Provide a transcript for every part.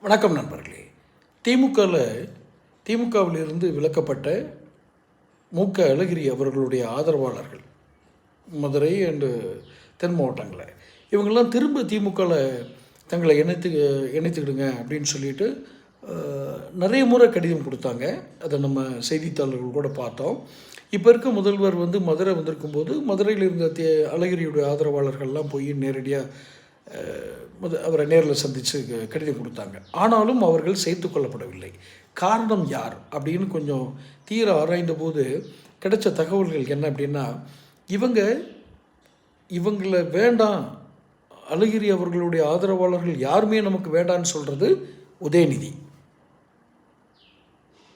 வணக்கம் நண்பர்களே. திமுகவிலிருந்து விலக்கப்பட்ட மு.க. அழகிரி அவர்களுடைய ஆதரவாளர்கள் மதுரை அண்டு தென் மாவட்டங்களில் இவங்கெல்லாம் திரும்ப திமுகவில் தங்களை இணைத்துக்கிடுங்க அப்படின்னு சொல்லிட்டு நிறைய முறை கடிதம் கொடுத்தாங்க. அதை நம்ம செய்தித்தாளர்கள் கூட பார்த்தோம். இப்போ இருக்க முதல்வர் மதுரை வந்திருக்கும்போது மதுரையில் இருந்த அழகிரியுடைய ஆதரவாளர்கள்லாம் போய் நேரடியாக அவரை நேரில் சந்தித்து கடிதம் கொடுத்தாங்க. ஆனாலும் அவர்கள் சேர்த்து கொள்ளப்படவில்லை. காரணம் யார் அப்படின்னு கொஞ்சம் தீர ஆராய்ந்த போது கிடைச்ச தகவல்கள் என்ன அப்படின்னா, இவங்களை வேண்டாம், அழகிரி அவர்களுடைய ஆதரவாளர்கள் யாருமே நமக்கு வேண்டான்னு சொல்கிறது உதயநிதி.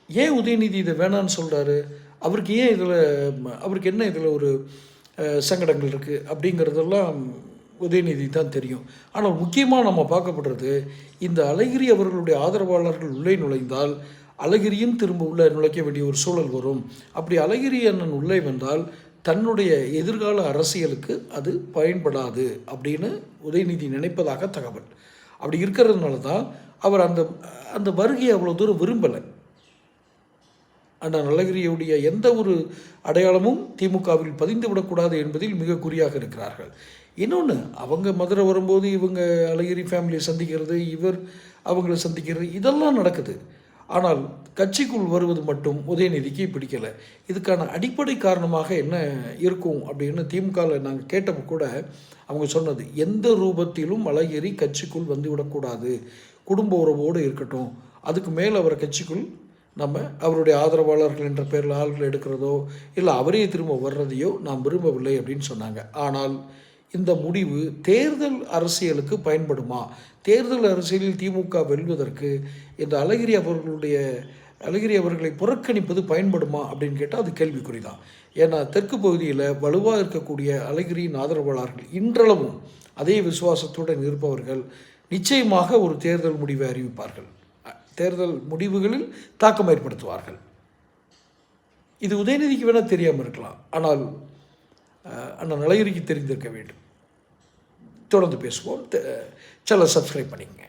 ஏன் உதயநிதி இதை வேணான்னு சொல்கிறாரு? அவருக்கு என்ன இதில் ஒரு சங்கடங்கள் இருக்குது அப்படிங்கிறதெல்லாம் உதயநிதி தான் தெரியும். ஆனால் முக்கியமாக நம்ம பார்க்கப்படுறது, இந்த அழகிரி அவர்களுடைய ஆதரவாளர்கள் உள்ளே நுழைந்தால் அழகிரியும் திரும்ப உள்ளே நுழைக்க வேண்டிய ஒரு சூழல் வரும். அப்படி அழகிரி அண்ணன் உள்ளே வந்தால் தன்னுடைய எதிர்கால அரசியலுக்கு அது பயன்படாது அப்படின்னு உதயநிதி நினைப்பதாக தகவல். அப்படி இருக்கிறதுனால தான் அவர் அந்த வருகையை அவ்வளோ தூரம் விரும்பலை. ஆனால் அழகிரியுடைய எந்த ஒரு அடையாளமும் திமுகவில் பதிந்து விடக்கூடாது என்பதில் மிக குறியாக இருக்கிறார்கள். இன்னொன்று, அவங்க மதுரை வரும்போது இவங்க அழகிரி ஃபேமிலியை சந்திக்கிறது, இவர் அவங்கள சந்திக்கிறது, இதெல்லாம் நடக்குது. ஆனால் கட்சிக்குள் வருவது மட்டும் உதயநிதிக்கு பிடிக்கலை. இதுக்கான அடிப்படை காரணமாக என்ன இருக்கும் அப்படின்னு திமுகவில் நாங்கள் கேட்டப்போ கூட அவங்க சொன்னது, எந்த ரூபத்திலும் அழகிரி கட்சிக்குள் வந்துவிடக்கூடாது, குடும்ப உறவோடு இருக்கட்டும், அதுக்கு மேல் அவரை கட்சிக்குள் நம்ம அவருடைய ஆதரவாளர்கள் என்ற பேரில் ஆள்கள் எடுக்கிறதோ இல்லை அவரே திரும்ப வர்றதையோ நாம் விரும்பவில்லை அப்படின்னு சொன்னாங்க. ஆனால் இந்த முடிவு தேர்தல் அரசியலுக்கு பயன்படுமா? தேர்தல் அரசியலில் திமுக வெல்வதற்கு இந்த அழகிரி அவர்களை புறக்கணிப்பது பயன்படுமா அப்படின்னு கேட்டால் அது கேள்விக்குறி தான். ஏன்னா தெற்கு பகுதியில் வலுவாக இருக்கக்கூடிய அழகிரியின் ஆதரவாளர்கள் இன்றளவும் அதே விசுவாசத்துடன் இருப்பவர்கள் நிச்சயமாக ஒரு தேர்தல் முடிவை அறிவிப்பார்கள், தேர்தல் முடிவுகளில் தாக்கம் ஏற்படுத்துவார்கள். இது உதயநிதிக்கு வேணால் தெரியாமல் இருக்கலாம், ஆனால் அண்ணன் அழகிரிக்கு தெரிந்திருக்க வேண்டும். தொடர்ந்து பேசுவோம். சேனலை சப்ஸ்கிரைப் பண்ணிக்கங்க.